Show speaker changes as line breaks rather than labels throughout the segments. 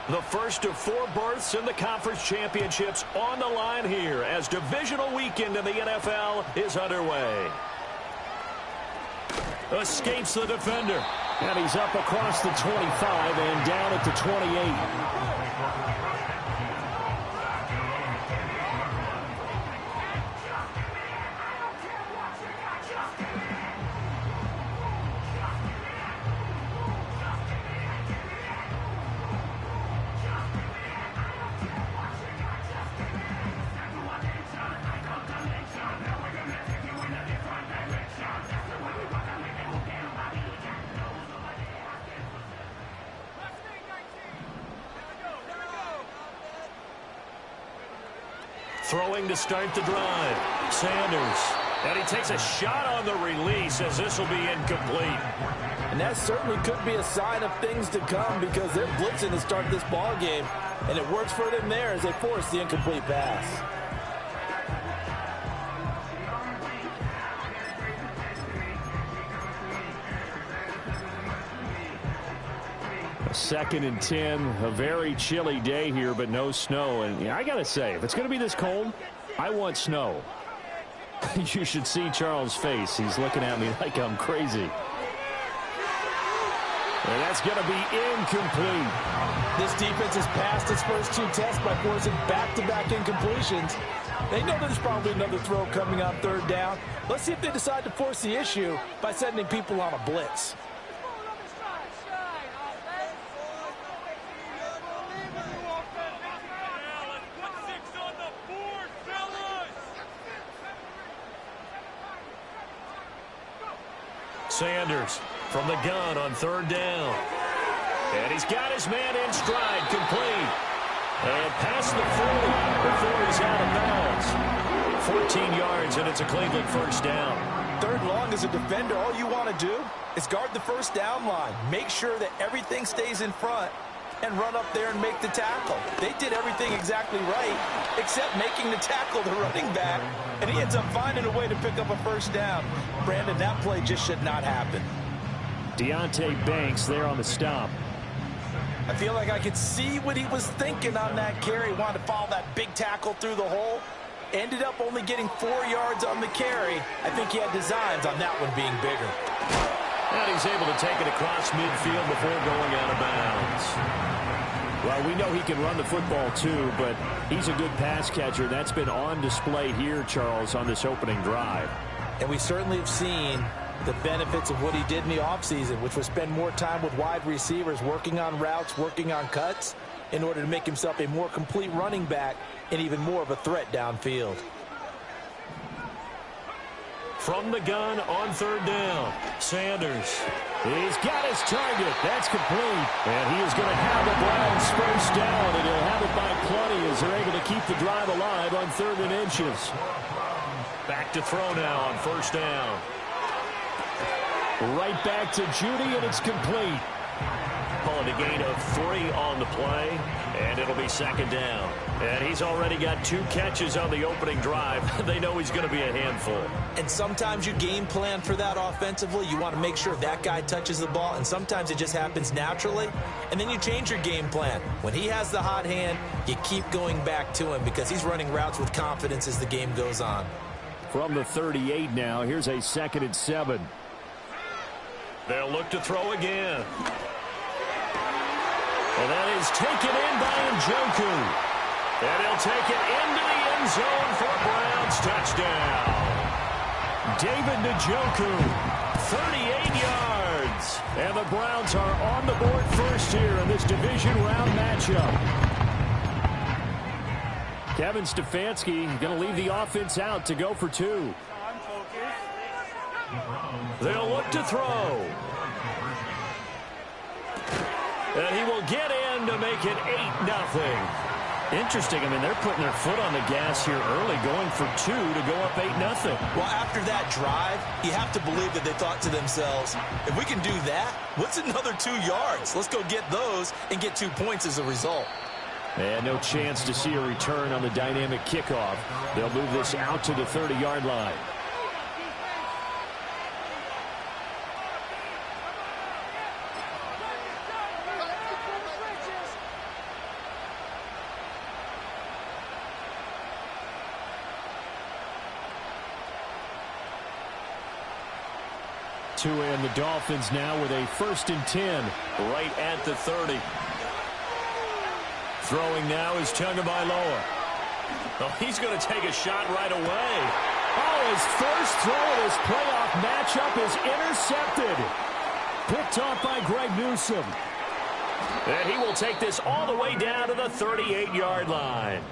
The first of 4 berths in the conference championships on the line here as divisional weekend in the NFL is underway. Escapes the defender. And he's up across the 25 and down at the 28. Throwing to start the drive. Sanders. And he takes a shot on the release as this will be incomplete.
And that certainly could be a sign of things to come because they're blitzing to start this ball game. And it works for them there as they force the incomplete pass.
Second and 10, a very chilly day here, but no snow. And I got to say, if it's going to be this cold, I want snow. You should see Charles' face. He's looking at me like I'm crazy. And that's going to be incomplete.
This defense has passed its first 2 tests by forcing back-to-back incompletions. They know there's probably another throw coming on 3rd down. Let's see if they decide to force the issue by sending people on a blitz.
Sanders from the gun on 3rd down. And he's got his man in stride, complete. And past the 40 before he's out of bounds. 14 yards, and it's a Cleveland first down.
3rd long as a defender, all you want to do is guard the first down line. Make sure that everything stays in front and run up there and make the tackle. They did everything exactly right, except making the tackle the running back, and he ends up finding a way to pick up a first down. Brandon, that play just should not happen.
Deontay Banks there on the stop.
I feel like I could see what he was thinking on that carry. Wanted to follow that big tackle through the hole. Ended up only getting 4 yards on the carry. I think he had designs on that one being bigger.
And he's able to take it across midfield before going out of bounds. Well, we know he can run the football too, but he's a good pass catcher. That's been on display here, Charles, on this opening drive.
And we certainly have seen the benefits of what he did in the offseason, which was spend more time with wide receivers, working on routes, working on cuts, in order to make himself a more complete running back and even more of a threat downfield.
From the gun on 3rd down, Sanders. He's got his target. That's complete. And he is going to have the Browns first down, and he'll have it by plenty as they're able to keep the drive alive on 3rd and inches. Back to throw now on 1st down. Right back to Judy, and it's complete. Pulling a gain of 3 on the play, and it'll be 2nd down. And he's already got 2 catches on the opening drive. They know he's going to be a handful.
And sometimes you game plan for that offensively. You want to make sure that guy touches the ball, and sometimes it just happens naturally. And then you change your game plan. When he has the hot hand, you keep going back to him because he's running routes with confidence as the game goes on.
From the 38 now, here's a 2nd and 7. They'll look to throw again. And that is taken in by Njoku. And he'll take it into the end zone for a Browns touchdown. David Njoku, 38 yards. And the Browns are on the board first here in this division round matchup. Kevin Stefanski going to leave the offense out to go for 2. They'll look to throw. And he will get in to make it 8-0. Interesting. I mean, they're putting their foot on the gas here early, going for 2 to go up 8-0.
Well, after that drive, you have to believe that they thought to themselves, if we can do that, what's another 2 yards? Let's go get those and get 2 points as a result.
And no chance to see a return on the dynamic kickoff. They'll move this out to the 30-yard line. two in. The Dolphins now with a 1st and 10.
Right at the 30.
Throwing now is Tagovailoa.
Oh, he's going to take a shot right away.
Oh, his first throw of this playoff matchup is intercepted. Picked off by Greg Newsome.
And he will take this all the way down to the 38-yard line.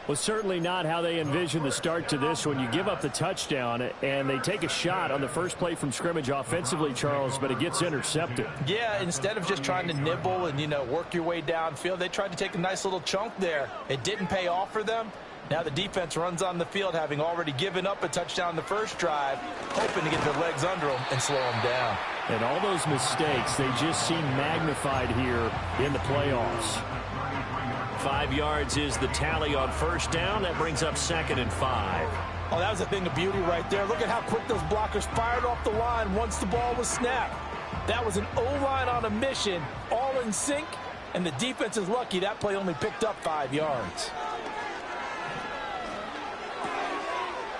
Well, certainly not how they envisioned the start to this when you give up the touchdown and they take a shot on the first play from scrimmage offensively, Charles, but it gets intercepted.
Yeah, instead of just trying to nibble and, work your way downfield, they tried to take a nice little chunk there. It didn't pay off for them. Now the defense runs on the field, having already given up a touchdown the first drive, hoping to get their legs under them and slow them down.
And all those mistakes, they just seem magnified here in the playoffs.
5 yards is the tally on first down. That brings up 2nd and 5.
Oh, that was a thing of beauty right there. Look at how quick those blockers fired off the line once the ball was snapped. That was an O-line on a mission, all in sync, and the defense is lucky that play only picked up 5 yards.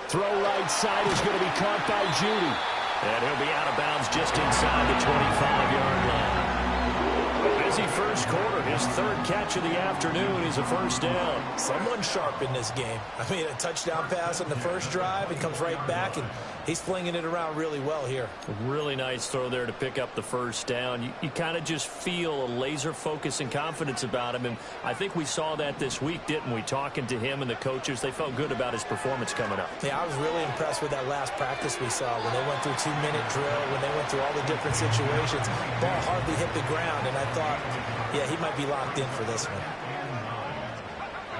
Throw right side is going to be caught by Judy.
And he'll be out of bounds just inside the 25-yard line. A busy first quarter. His 3rd catch of the afternoon is a first down.
Someone sharp in this game. I mean, a touchdown pass on the first drive. It comes right back, and he's flinging it around really well here.
A really nice throw there to pick up the first down. You kind of just feel a laser focus and confidence about him, and I think we saw that this week, didn't we? Talking to him and the coaches, they felt good about his performance coming up.
Yeah, I was really impressed with that last practice we saw when they went through 2-minute drill, when they went through all the different situations. Ball hardly hit the ground, and I thought, yeah, he might be locked in for this one.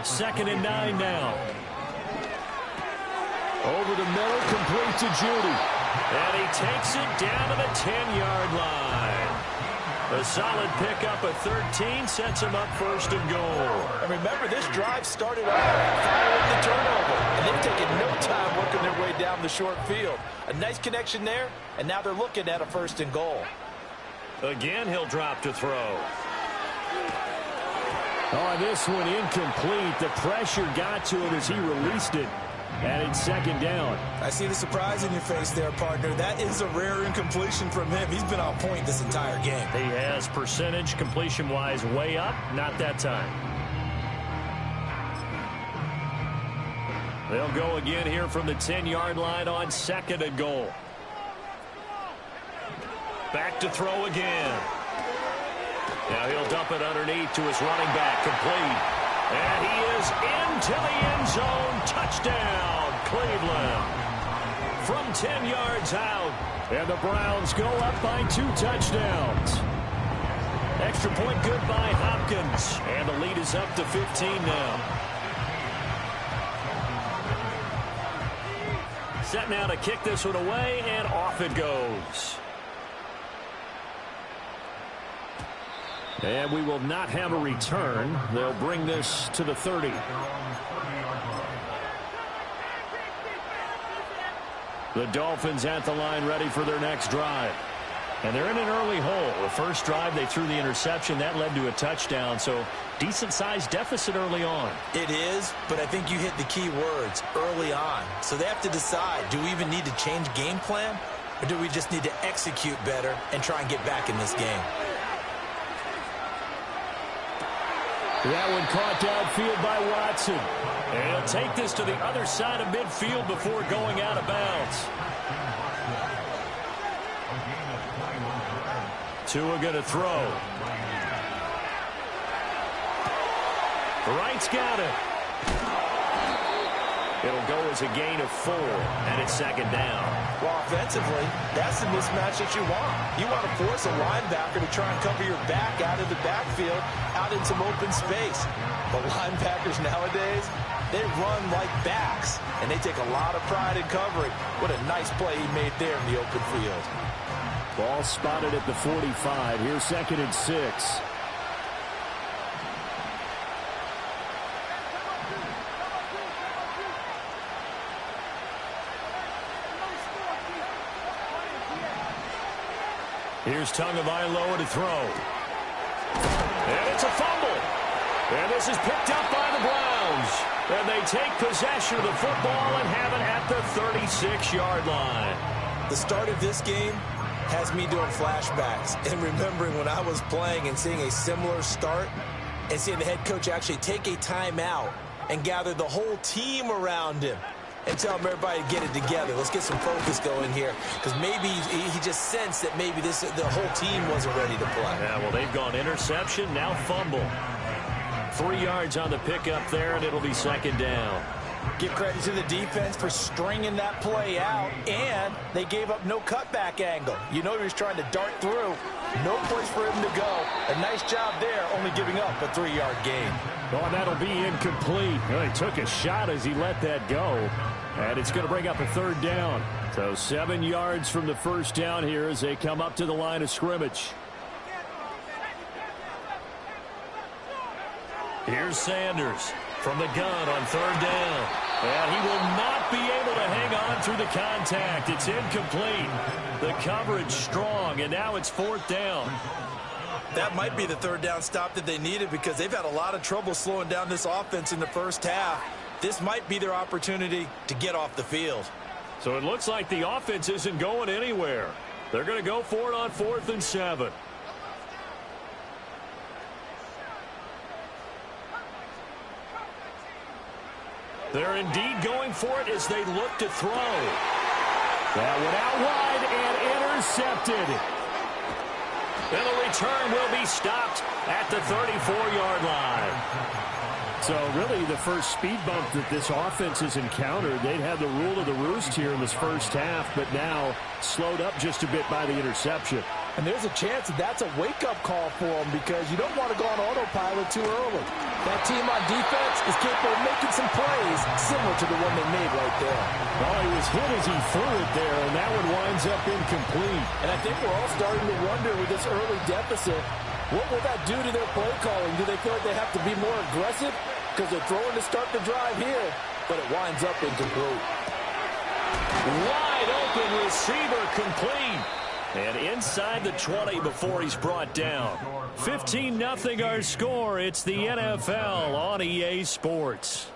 2nd and 9 now. Over the middle, complete to Judy.
And he takes it down to the 10-yard line. A solid pickup of 13 sets him up 1st and goal.
And remember, this drive started off following the turnover, and they've taken no time working their way down the short field. A nice connection there, and now they're looking at a 1st and goal.
Again, he'll drop to throw.
Oh, this one incomplete. The pressure got to him as he released it. And it's 2nd down.
I see the surprise in your face there, partner. That is a rare incompletion from him. He's been on point this entire game.
He has percentage completion-wise way up. Not that time. They'll go again here from the 10-yard line on 2nd and goal. Back to throw again. Now he'll dump it underneath to his running back, complete. And he is into the end zone. Touchdown, Cleveland. From 10 yards out.
And the Browns go up by 2 touchdowns.
Extra point good by Hopkins. And the lead is up to 15 now. Set now to kick this one away, and off it goes.
And we will not have a return. They'll bring this to the 30. The Dolphins at the line ready for their next drive. And they're in an early hole. The first drive, they threw the interception. That led to a touchdown. So decent-sized deficit early on.
It is, but I think you hit the key words, early on. So they have to decide, do we even need to change game plan? Or do we just need to execute better and try and get back in this game?
That one caught downfield by Watson.
And he'll take this to the other side of midfield before going out of bounds. Tua going to throw. Wright's got it. It'll go as a gain of 4, and it's 2nd down.
Well, offensively, that's the mismatch that you want. You want to force a linebacker to try and cover your back out of the backfield, out in some open space. But linebackers nowadays, they run like backs, and they take a lot of pride in covering. What a nice play he made there in the open field.
Ball spotted at the 45. Here's 2nd and 6.
Here's Tagovailoa to throw. And it's a fumble. And this is picked up by the Browns. And they take possession of the football and have it at the 36-yard line.
The start of this game has me doing flashbacks and remembering when I was playing and seeing a similar start and seeing the head coach actually take a timeout and gather the whole team around him and tell everybody to get it together. Let's get some focus going here, because maybe he just sensed that maybe the whole team wasn't ready to play.
Yeah, well, they've gone interception, now fumble. 3 yards on the pickup there, and it'll be second down.
Give credit to the defense for stringing that play out, and they gave up no cutback angle. You know he was trying to dart through. No place for him to go. A nice job there, only giving up a 3-yard gain.
Oh, and that'll be incomplete. Well, he took a shot as he let that go, and it's going to bring up a third down. So 7 yards from the first down here as they come up to the line of scrimmage. Here's Sanders from the gun on third down. And he will not be able to hang on through the contact. It's incomplete. The coverage strong, and now it's fourth down.
That might be the third down stop that they needed, because they've had a lot of trouble slowing down this offense in the first half. This might be their opportunity to get off the field.
So it looks like the offense isn't going anywhere. They're going to go for it on 4th and 7. They're indeed going for it as they look to throw. That went out wide and intercepted. And the return will be stopped at the 34-yard line. So really the first speed bump that this offense has encountered, they'd had the rule of the roost here in this first half, but now slowed up just a bit by the interception.
And there's a chance that that's a wake-up call for them, because you don't want to go on autopilot too early. That team on defense is capable of making some plays similar to the one they made right there.
Oh, he was hit as he threw it there, and that one winds up incomplete.
And I think we're all starting to wonder with this early deficit, what will that do to their play calling? Do they feel like they have to be more aggressive because they're throwing to start the drive here? But it winds up incomplete.
Wide open receiver, complete. And inside the 20 before he's brought down. 15-0 our score. It's the NFL on EA Sports.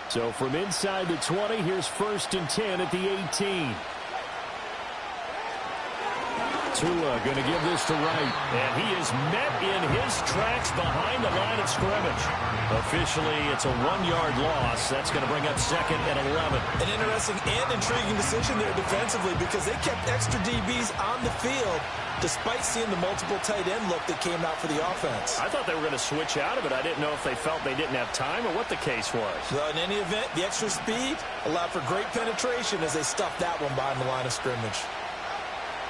So from inside the 20, here's 1st and 10 at the 18. Tua going to give this to Wright. And he is met in his tracks behind the line of scrimmage. Officially, it's a 1-yard loss. That's going to bring up 2nd and 11.
An interesting and intriguing decision there defensively, because they kept extra DBs on the field despite seeing the multiple tight end look that came out for the offense.
I thought they were going to switch out of it. I didn't know if they felt they didn't have time or what the case was.
So in any event, the extra speed allowed for great penetration as they stuffed that one behind the line of scrimmage.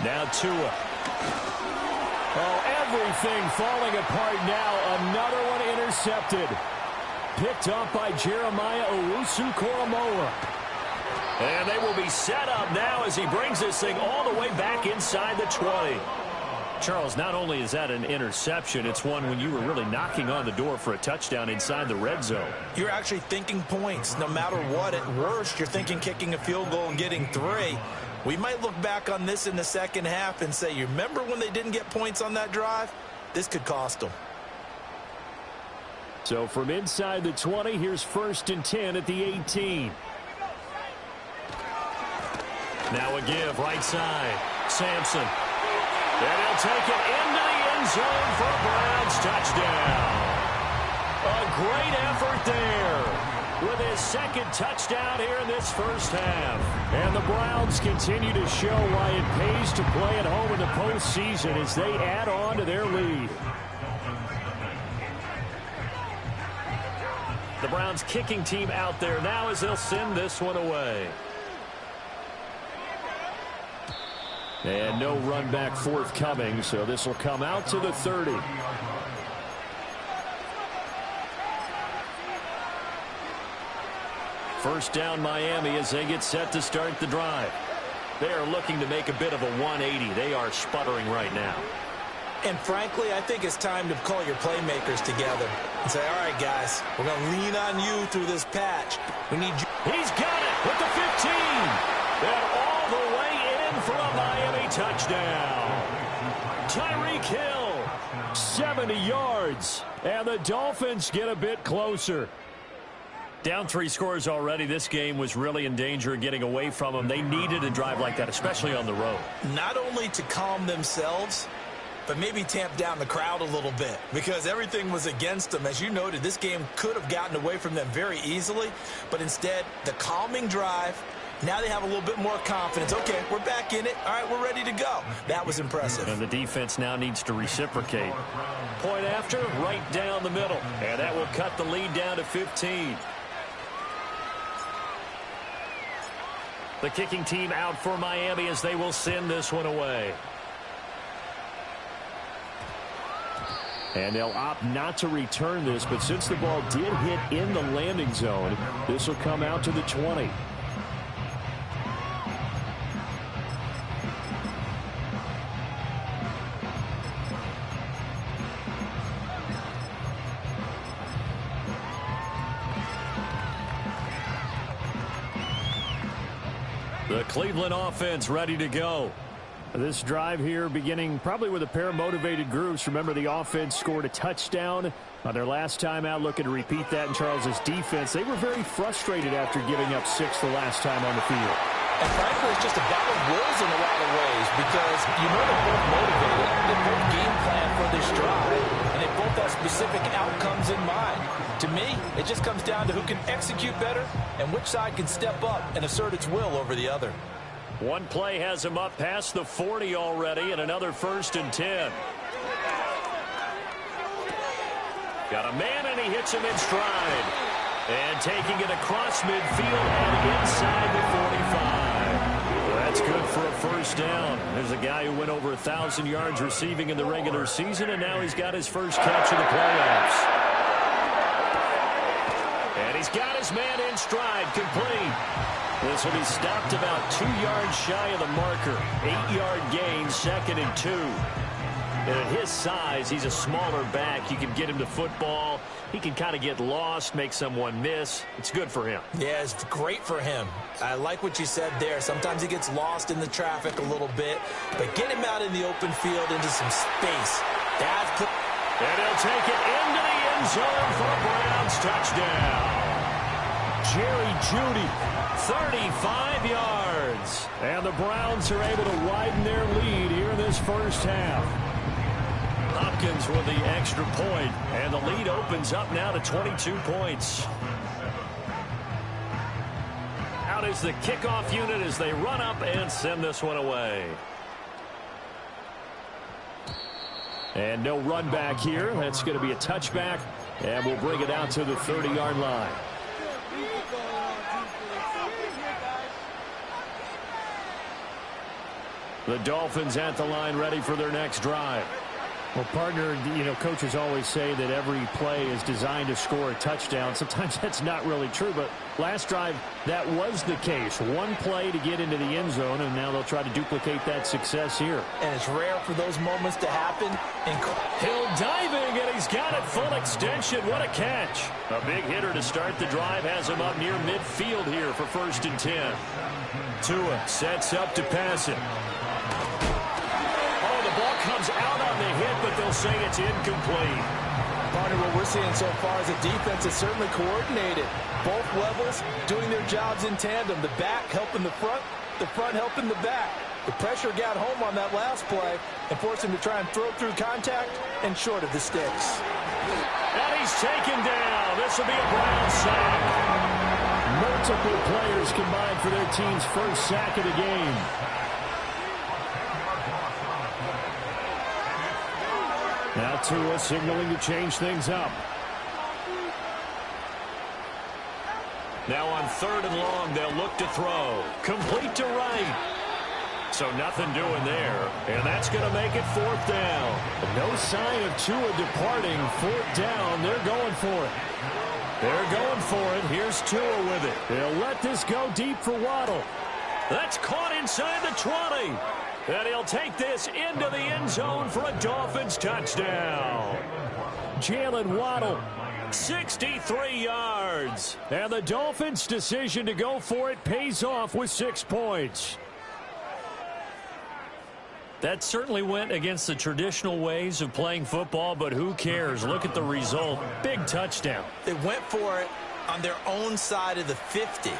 Now Tua. Oh, everything falling apart now. Another one intercepted. Picked up by Jeremiah Owusu-Koramoah. And they will be set up now as he brings this thing all the way back inside the 20. Charles, not only is that an interception, it's one when you were really knocking on the door for a touchdown inside the red zone.
You're actually thinking points no matter what. At worst, you're thinking kicking a field goal and getting 3. We might look back on this in the second half and say, you remember when they didn't get points on that drive? This could cost them.
So from inside the 20, here's 1st and 10 at the 18. Now a give, right side. Sampson. And he'll take it into the end zone for a Browns touchdown. A great effort there with his 2nd touchdown here in this first half. And the Browns continue to show why it pays to play at home in the postseason as they add on to their lead. The Browns kicking team out there now as they'll send this one away. And no run back forthcoming, so this will come out to the 30. First down Miami as they get set to start the drive. They are looking to make a bit of a 180. They are sputtering right now.
And frankly, I think it's time to call your playmakers together. and say, all right, guys, we're going to lean on you through this patch. We need you.
He's got it with the 15. And all the way in for a Miami touchdown. Tyreek Hill, 70 yards. And the Dolphins get a bit closer. Down 3 scores already. This game was really in danger of getting away from them. They needed a drive like that, especially on the road.
Not only to calm themselves, but maybe tamp down the crowd a little bit because everything was against them. As you noted, this game could have gotten away from them very easily, but instead, the calming drive, now they have a little bit more confidence. Okay, we're back in it. All right, we're ready to go. That was impressive.
And the defense now needs to reciprocate. Point after, right down the middle. And that will cut the lead down to 15. The kicking team out for Miami as they will send this one away.
And they'll opt not to return this, but since the ball did hit in the landing zone, this will come out to the 20.
The Cleveland offense ready to go.
This drive here beginning probably with a pair of motivated groups. Remember, the offense scored a touchdown on their last time out, looking to repeat that in Charles's defense. They were very frustrated after giving up 6 the last time on the field.
And frankly, it's just a battle of wills in a lot of ways because you know they're both motivated. They both game plan for this drive, and they both have specific outcomes in mind. To me, it just comes down to who can execute better and which side can step up and assert its will over the other.
One play has him up past the 40 already, and another 1st and 10. Got a man, and he hits him in stride. And taking it across midfield and inside the 45. That's good for a 1st down. There's a guy who went over 1,000 yards receiving in the regular season, and now he's got his first catch of the playoffs. And he's got his man in stride, complete. This will be stopped about 2 yards shy of the marker. 8-yard gain, 2nd and 2. And at his size, he's a smaller back. You can get him to football. He can kind of get lost, make someone miss. It's good for him.
Yeah, it's great for him. I like what you said there. Sometimes he gets lost in the traffic a little bit. But get him out in the open field into some space. That's good.
And he'll take it into the end zone for a Browns touchdown. Jerry Jeudy, 35 yards. And the Browns are able to widen their lead here in this first half. Hopkins with the extra point, and the lead opens up now to 22 points. Out is the kickoff unit as they run up and send this one away. And no run back here. That's going to be a touchback, and we'll bring it out to the 30-yard line. The Dolphins at the line ready for their next drive.
Well, partner, you know, coaches always say that every play is designed to score a touchdown. Sometimes that's not really true, but last drive, that was the case. One play to get into the end zone, and now they'll try to duplicate that success here.
And it's rare for those moments to happen.
Hill diving, and he's got it full extension. What a catch. A big hitter to start the drive has him up near midfield here for 1st and 10. Tua sets up to pass it. Ball comes out on the hit, but they'll say it's incomplete.
Partner, what we're seeing so far is the defense is certainly coordinated. Both levels doing their jobs in tandem. The back helping the front helping the back. The pressure got home on that last play and forced him to try and throw through contact and short of the sticks.
And he's taken down. This will be a Brown sack.
Multiple players combined for their team's first sack of the game. Now Tua signaling to change things up.
Now on 3rd and long, they'll look to throw. Complete to right. So nothing doing there. And that's going to make it 4th down.
No sign of Tua departing. 4th down. They're going for it.
They're going for it. Here's Tua with it.
They'll let this go deep for Waddle.
That's caught inside the 20. And he'll take this into the end zone for a Dolphins touchdown.
Jalen Waddle
63 yards.
And the Dolphins' decision to go for it pays off with 6 points.
That certainly went against the traditional ways of playing football, but who cares? Look at the result. Big touchdown.
They went for it on their own side of the 50.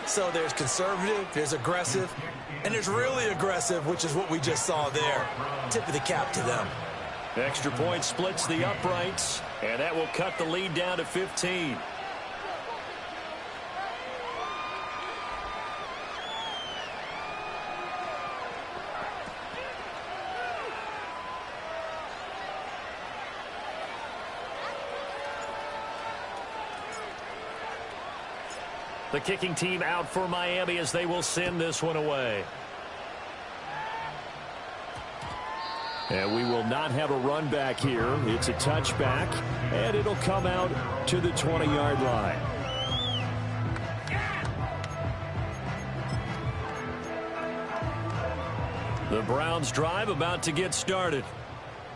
So there's conservative, there's aggressive, and there's really aggressive, which is what we just saw there. Tip of the cap to them.
Extra point splits the uprights, and that will cut the lead down to 15. The kicking team out for Miami as they will send this one away.
And we will not have a run back here. It's a touchback, and it'll come out to the 20-yard line.
The Browns drive about to get started.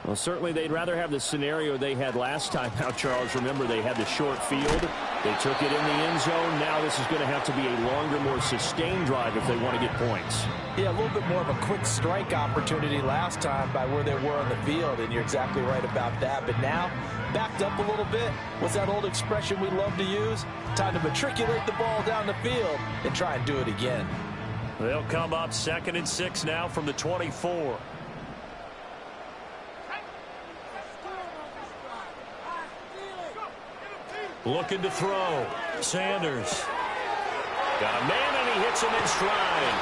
Well, certainly they'd rather have the scenario they had last time out, Charles. Remember, they had the short field. They took it in the end zone. Now this is going to have to be a longer, more sustained drive if they want to get points.
Yeah, a little bit more of a quick strike opportunity last time by where they were on the field, and you're exactly right about that. But now, backed up a little bit. What's that old expression we love to use? Time to matriculate the ball down the field and try and do it again.
They'll come up 2nd and 6 now from the 24. Looking to throw. Sanders. Got a man, and he hits him in stride.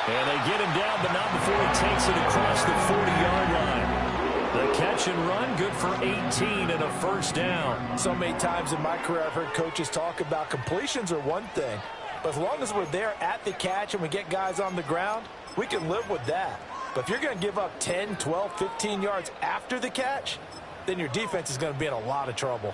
And they get him down, but not before he takes it across the 40-yard line. The catch and run, good for 18 and a first down.
So many times in my career I've heard coaches talk about completions are one thing. But as long as we're there at the catch and we get guys on the ground, we can live with that. But if you're going to give up 10, 12, 15 yards after the catch, then your defense is going to be in a lot of trouble.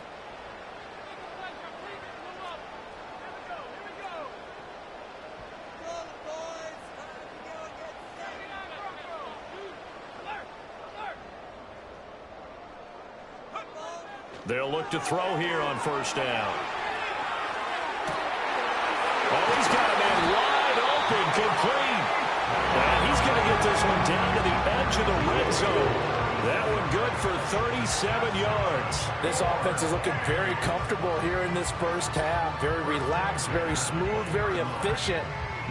They'll look to throw here on first down. Oh, he's got a man wide open, complete. And he's going to get this one down to the edge of the red zone. That one good for 37 yards.
This offense is looking very comfortable here in this first half. Very relaxed, very smooth, very efficient.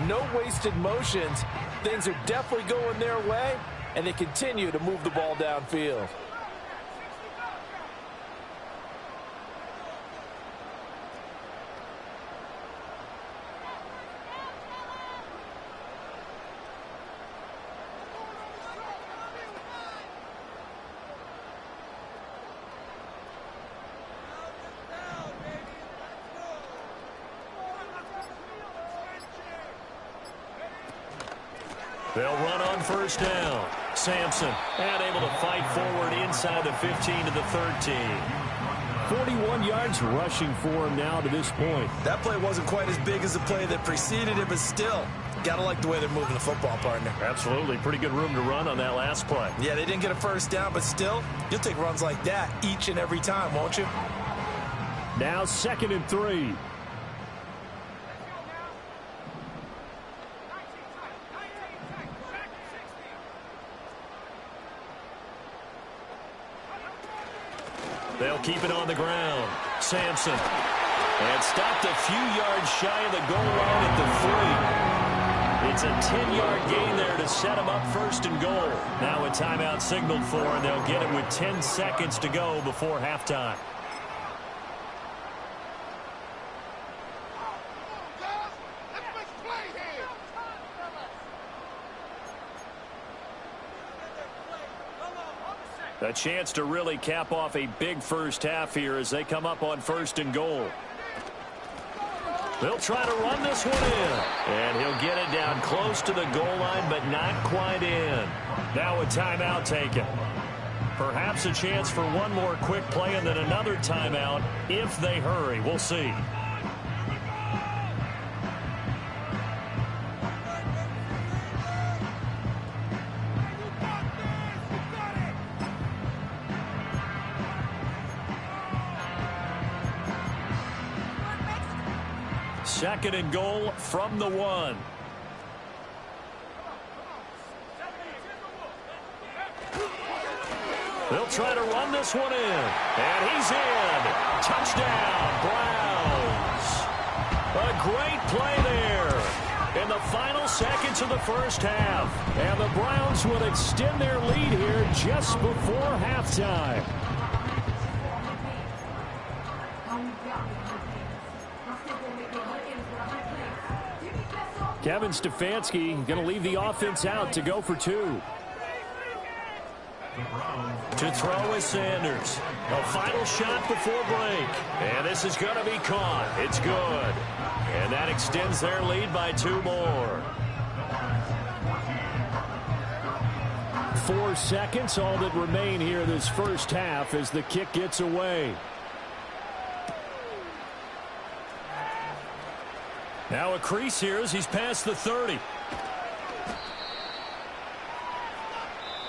No wasted motions. Things are definitely going their way, and they continue to move the ball downfield.
They'll run on first down. Sampson, and able to fight forward inside the 15 to the 13.
41 yards rushing for him now to this point.
That play wasn't quite as big as the play that preceded it, but still, gotta like the way they're moving the football, partner.
Absolutely. Pretty good room to run on that last play.
Yeah, they didn't get a first down, but still, you'll take runs like that each and every time, won't you?
Now 2nd and 3.
They'll keep it on the ground. Sampson. And stopped a few yards shy of the goal line at the 3. It's a 10-yard gain there to set them up 1st and goal. Now a timeout signaled for, and they'll get it with 10 seconds to go before halftime. A chance to really cap off a big first half here as they come up on 1st and goal. They'll try to run this one in. And he'll get it down close to the goal line, but not quite in. Now a timeout taken. Perhaps a chance for one more quick play and then another timeout if they hurry. We'll see. Second and goal from the 1. They'll try to run this one in. And he's in. Touchdown, Browns. A great play there in the final seconds of the first half. And the Browns will extend their lead here just before halftime. Kevin Stefanski going to leave the offense out to go for 2. To throw is Sanders. A final shot before break. And this is going to be caught. It's good. And that extends their lead by 2 more. 4 seconds, all that remain here this first half as the kick gets away. Now a crease here as he's past the 30.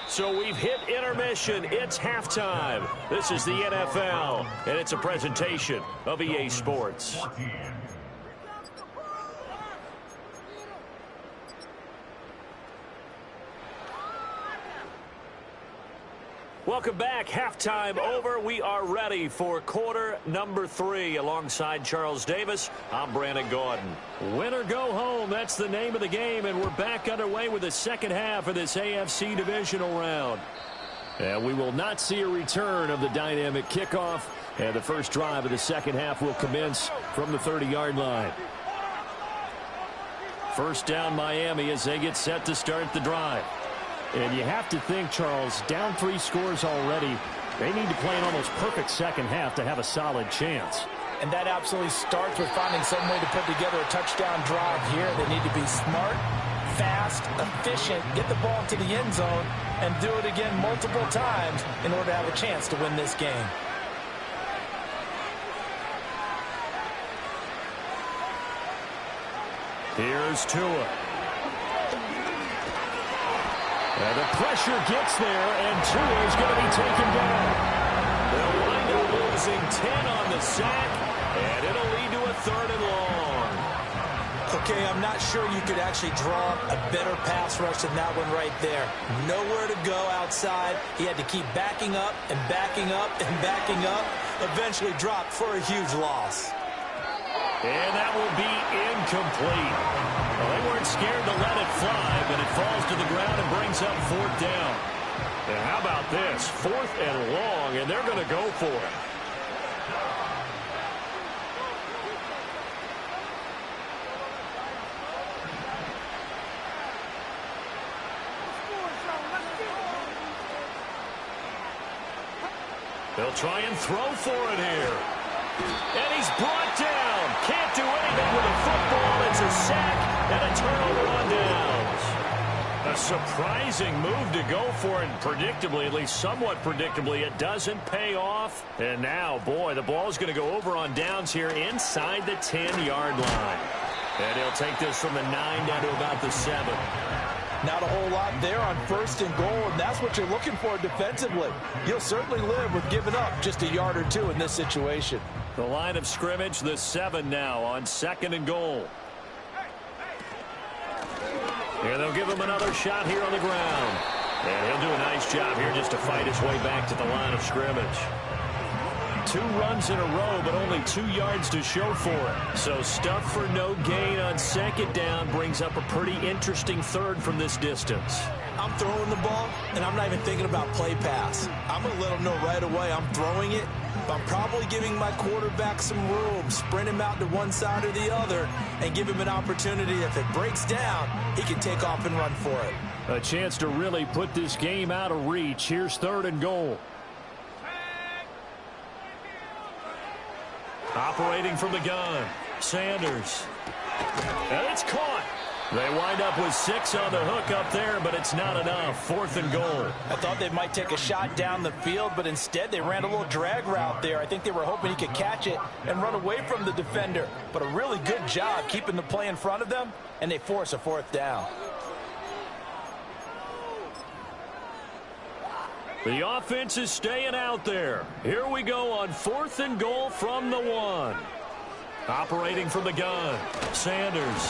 So we've hit intermission. It's halftime. This is the NFL, and it's a presentation of EA Sports. Welcome back. Halftime over. We are ready for quarter number 3. Alongside Charles Davis, I'm Brandon Gordon. Win or go home, that's the name of the game, and we're back underway with the second half of this AFC divisional round. And we will not see a return of the dynamic kickoff, and the first drive of the second half will commence from the 30-yard line. First down, Miami, as they get set to start the drive. And you have to think, Charles, down 3 scores already. They need to play an almost perfect second half to have a solid chance.
And that absolutely starts with finding some way to put together a touchdown drive here. They need to be smart, fast, efficient, get the ball to the end zone, and do it again multiple times in order to have a chance to win this game.
Here's Tua. And the pressure gets there, and Tua is going to be taken down. They'll wind up losing 10 on the sack, and it'll lead to a 3rd and long.
Okay, I'm not sure you could actually draw a better pass rush than that one right there. Nowhere to go outside. He had to keep backing up and backing up and backing up. Eventually dropped for a huge loss.
And that will be incomplete. Well, they weren't scared to let it fly, but it falls to the ground and brings up 4th down. And how about this? 4th and long, and they're going to go for it. They'll try and throw for it here. And he's brought down. Can't do anything with a football. It's a sack and a turnover on downs. A surprising move to go for it. Predictably, at least somewhat predictably, it doesn't pay off. And now, boy, the ball's going to go over on downs here inside the 10-yard line. And he'll take this from the 9 down to about the 7.
Not a whole lot there on 1st and goal, and that's what you're looking for defensively. You'll certainly live with giving up just a yard or 2 in this situation.
The line of scrimmage, the 7 now on 2nd and goal. And they'll give him another shot here on the ground. And he'll do a nice job here just to fight his way back to the line of scrimmage. 2 runs in a row, but only 2 yards to show for it. So stuff for no gain on 2nd down brings up a pretty interesting 3rd from this distance.
I'm throwing the ball, and I'm not even thinking about play pass. I'm going to let them know right away I'm throwing it, but I'm probably giving my quarterback some room, sprint him out to one side or the other, and give him an opportunity. If it breaks down, he can take off and run for it.
A chance to really put this game out of reach. Here's 3rd and goal. Operating from the gun, Sanders. And it's caught. They wind up with 6 on the hook up there, but it's not enough. 4th and goal.
I thought they might take a shot down the field, but instead they ran a little drag route there. I think they were hoping he could catch it and run away from the defender. But a really good job keeping the play in front of them, and they force a 4th down.
The offense is staying out there. Here we go on 4th and goal from the 1. Operating from the gun, Sanders.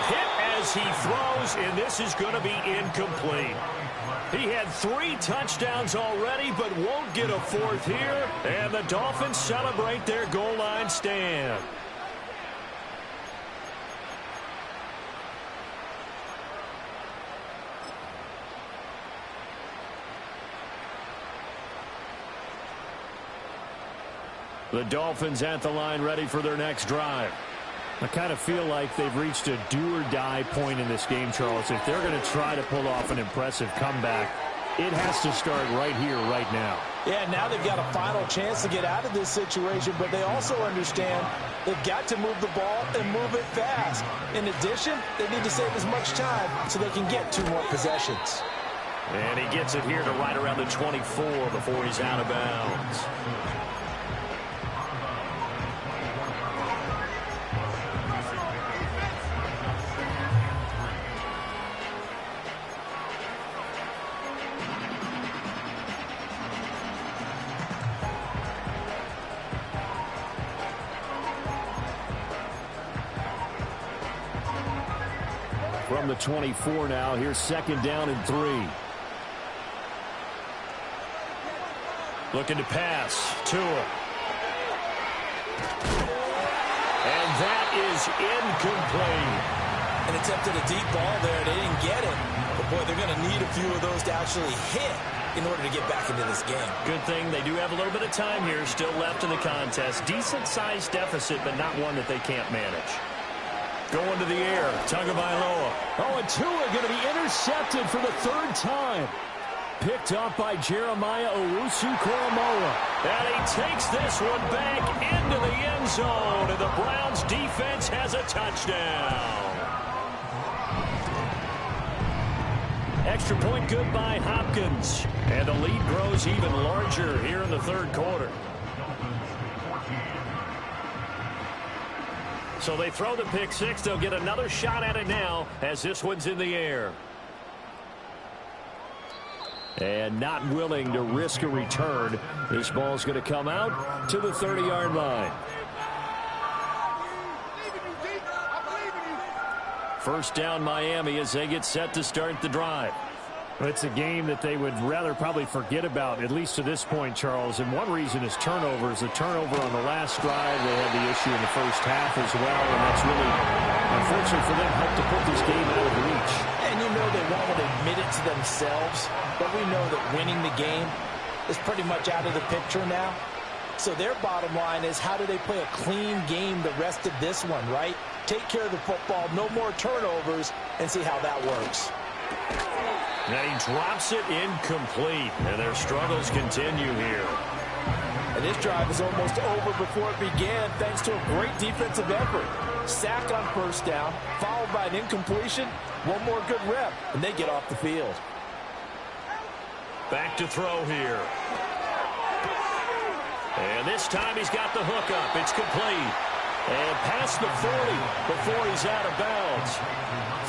Hit as he throws, and this is going to be incomplete. He had 3 touchdowns already, but won't get a 4th here. And the Dolphins celebrate their goal line stand. The Dolphins at the line ready for their next drive. I kind of feel like they've reached a do-or-die point in this game, Charles. If they're going to try to pull off an impressive comeback, it has to start right here, right now.
Yeah, now they've got a final chance to get out of this situation, but they also understand they've got to move the ball and move it fast. In addition, they need to save as much time so they can get 2 more possessions.
And he gets it here to right around the 24 before he's out of bounds. From the 24 now, here's 2nd down and 3. Looking to pass. Tua. And that is incomplete.
And attempted a deep ball there. They didn't get it. But, boy, they're going to need a few of those to actually hit in order to get back into this game.
Good thing they do have a little bit of time here still left in the contest. Decent-sized deficit, but not one that they can't manage. Going to the air, Tagovailoa.
Oh, and Tua going to be intercepted for the 3rd time. Picked up by Jeremiah Owusu-Koramoah.
And he takes this one back into the end zone, and the Browns defense has a touchdown. Extra point good by Hopkins. And the lead grows even larger here in the 3rd quarter. So they throw the pick 6. They'll get another shot at it now as this one's in the air. And not willing to risk a return. This ball's going to come out to the 30-yard line. 1st down Miami as they get set to start the drive.
It's a game that they would rather probably forget about, at least to this point, Charles. And one reason is turnovers. The turnover on the last drive, they had the issue in the first half as well. And that's really, unfortunately for them, helped to put this game out of reach.
And you know they won't admit it to themselves, but we know that winning the game is pretty much out of the picture now. So their bottom line is, how do they play a clean game the rest of this one, right? Take care of the football, no more turnovers, and see how that works.
And he drops it incomplete, and their struggles continue here.
And this drive is almost over before it began, thanks to a great defensive effort. Sack on 1st down, followed by an incompletion, one more good rep, and they get off the field.
Back to throw here. And this time he's got the hook up. It's complete. And past the 40 before he's out of bounds.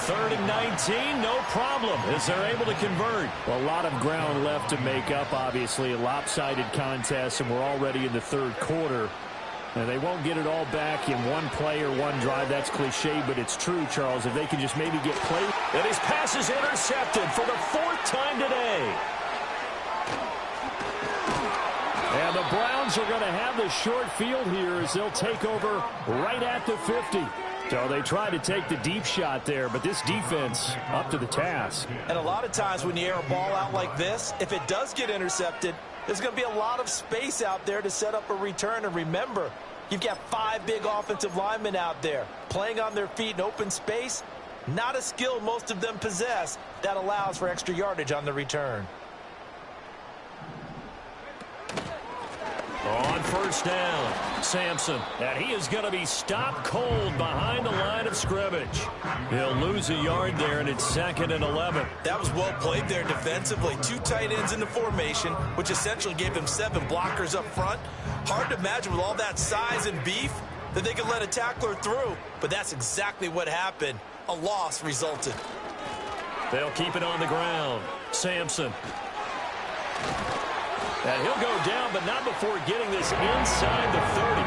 3rd and 19, no problem, as they're able to convert.
Well, a lot of ground left to make up, obviously. A lopsided contest, and we're already in the 3rd quarter. And they won't get it all back in one play or one drive. That's cliche, but it's true, Charles. If they can just maybe get play.
And his pass is intercepted for the 4th time today.
And the Browns are going to have the short field here as they'll take over right at the 50. So they try to take the deep shot there, but this defense up to the task.
And a lot of times when you air a ball out like this, if it does get intercepted, there's going to be a lot of space out there to set up a return. And remember, you've got 5 big offensive linemen out there playing on their feet in open space. Not a skill most of them possess that allows for extra yardage on the return.
On 1st down, Sampson. And he is going to be stopped cold behind the line of scrimmage. He'll lose a yard there, and it's 2nd and 11.
That was well played there defensively. 2 tight ends in the formation, which essentially gave them 7 blockers up front. Hard to imagine with all that size and beef that they could let a tackler through. But that's exactly what happened. A loss resulted.
They'll keep it on the ground. Sampson. And he'll go down, but not before getting this inside the 30.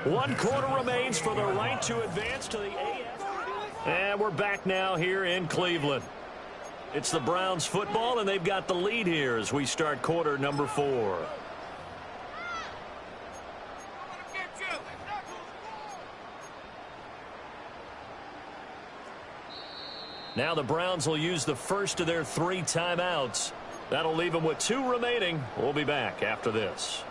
1 quarter remains for the right to advance to the AF. And we're back now here in Cleveland. It's the Browns football, and they've got the lead here as we start quarter number 4. Now the Browns will use the first of their 3 timeouts. That'll leave them with 2 remaining. We'll be back after this.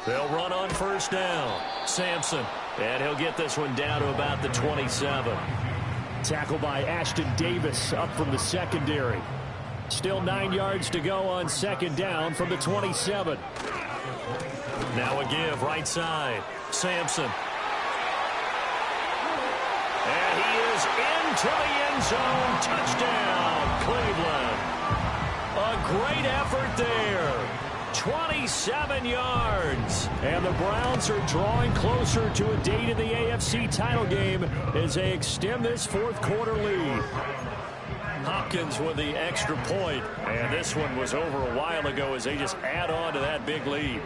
They'll run on first down. Sampson. And he'll get this one down to about the 27.
Tackle by Ashton Davis up from the secondary. Still 9 yards to go on second down from the 27.
Now a give right side. Sampson. And he is into the end zone. Touchdown, Cleveland. A great effort there. 27 yards.
And the Browns are drawing closer to a date in the AFC title game as they extend this fourth quarter lead.
Hopkins with the extra point. And this one was over a while ago as they just add on to that big lead.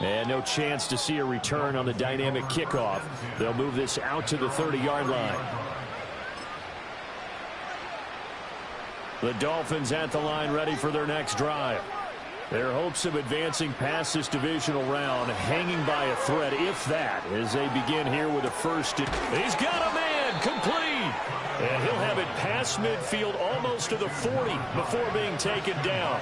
And no chance to see a return on the dynamic kickoff. They'll move this out to the 30-yard line. The Dolphins at the line ready for their next drive. Their hopes of advancing past this divisional round hanging by a thread, if that, as they begin here with a first.
He's got a man complete. And he'll have it past midfield almost to the 40 before being taken down.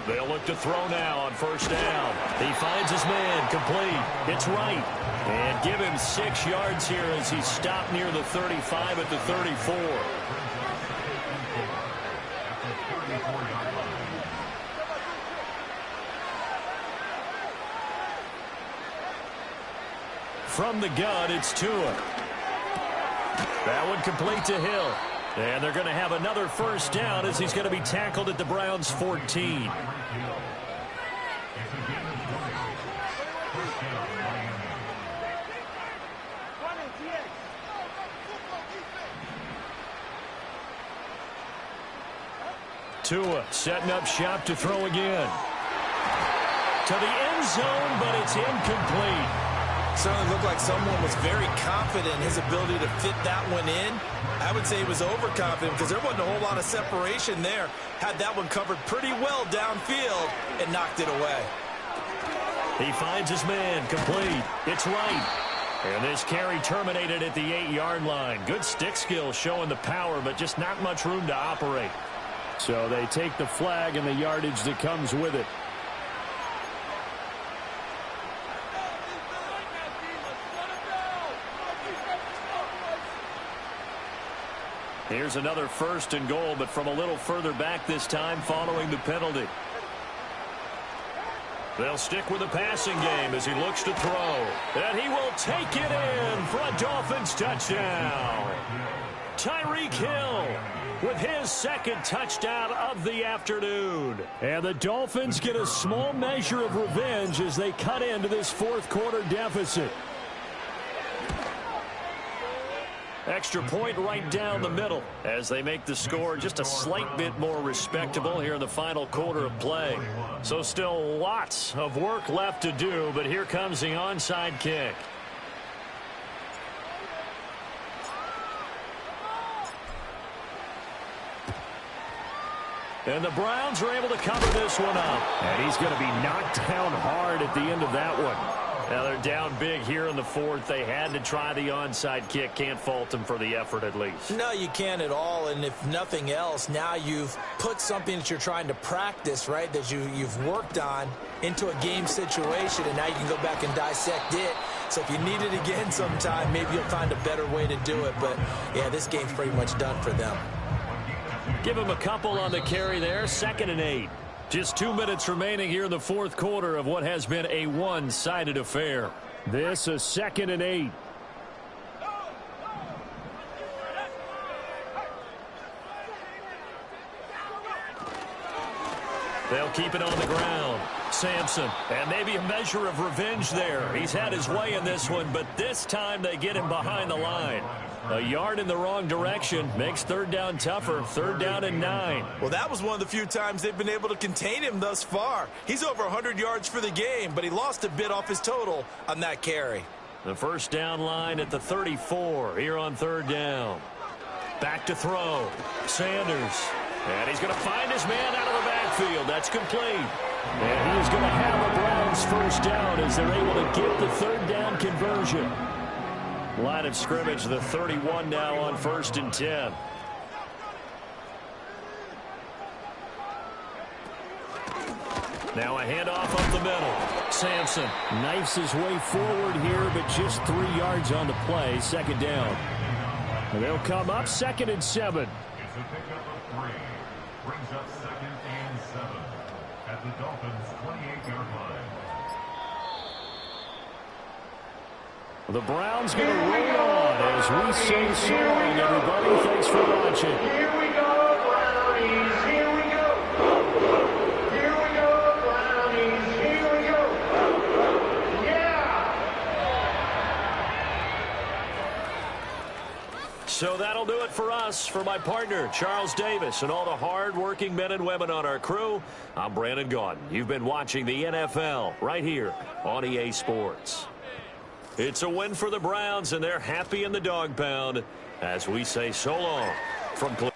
They'll look to throw now on first down. He finds his man complete. It's right. And give him 6 yards here as he's stopped near the 35 at the 34. From the gun, it's Tua. That one complete to Hill. And they're going to have another first down as he's going to be tackled at the Browns' 14. Tua setting up shop to throw again. To the end zone, but it's incomplete.
Certainly looked like someone was very confident in his ability to fit that one in. I would say he was overconfident because there wasn't a whole lot of separation there. Had that one covered pretty well downfield and knocked it away.
He finds his man complete. It's right. And this carry terminated at the 8-yard line. Good stick skills showing the power, but just not much room to operate.
So they take the flag and the yardage that comes with it.
Here's another first and goal, but from a little further back this time following the penalty. They'll stick with the passing game as he looks to throw. And he will take it in for a Dolphins touchdown. Tyreek Hill with his second touchdown of the afternoon.
And the Dolphins get a small measure of revenge as they cut into this fourth quarter deficit.
Extra point right down the middle as they make the score just a slight bit more respectable here in the final quarter of play. So still lots of work left to do, but here comes the onside kick. And the Browns are able to cover this one up.
And he's going to be knocked down hard at the end of that one.
Now they're down big here in the fourth. They had to try the onside kick. Can't fault them for the effort at least.
No, you can't at all. And if nothing else, now you've put something that you're trying to practice, right, that you've worked on into a game situation, and now you can go back and dissect it. So if you need it again sometime, maybe you'll find a better way to do it. But, yeah, this game's pretty much done for them.
Give him a couple on the carry there. 2nd and 8. Just 2 minutes remaining here in the fourth quarter of what has been a one-sided affair.
This is 2nd and 8.
They'll keep it on the ground. Sampson, and maybe a measure of revenge there. He's had his way in this one, but this time they get him behind the line. A yard in the wrong direction makes third down tougher. Third down and 9.
Well, that was one of the few times they've been able to contain him thus far. He's over 100 yards for the game, but he lost a bit off his total on that carry.
The first down line at the 34 here on third down. Back to throw. Sanders. And he's going to find his man out of the backfield. That's complete. And he is going to have the Browns first down as they're able to get the third down conversion. Line of scrimmage, the 31 now on 1st and 10. Now a handoff up the middle. Sampson knifes his way forward here, but just 3 yards on the play. Second down. And they'll come up 2nd and 7.
It's a pickup of 3. Brings up 2nd and 7 at the Dolphins' 28-yard line.
The Browns going to roll on as we say so long, everybody. Thanks for watching.
Here we go, Brownies. Here we go. Here we go, Brownies. Here we go. Yeah.
So that'll do it for us. For my partner, Charles Davis, and all the hard-working men and women on our crew, I'm Brandon Gaudin. You've been watching the NFL right here on EA Sports. It's a win for the Browns, and they're happy in the dog pound as we say so long from Cleveland.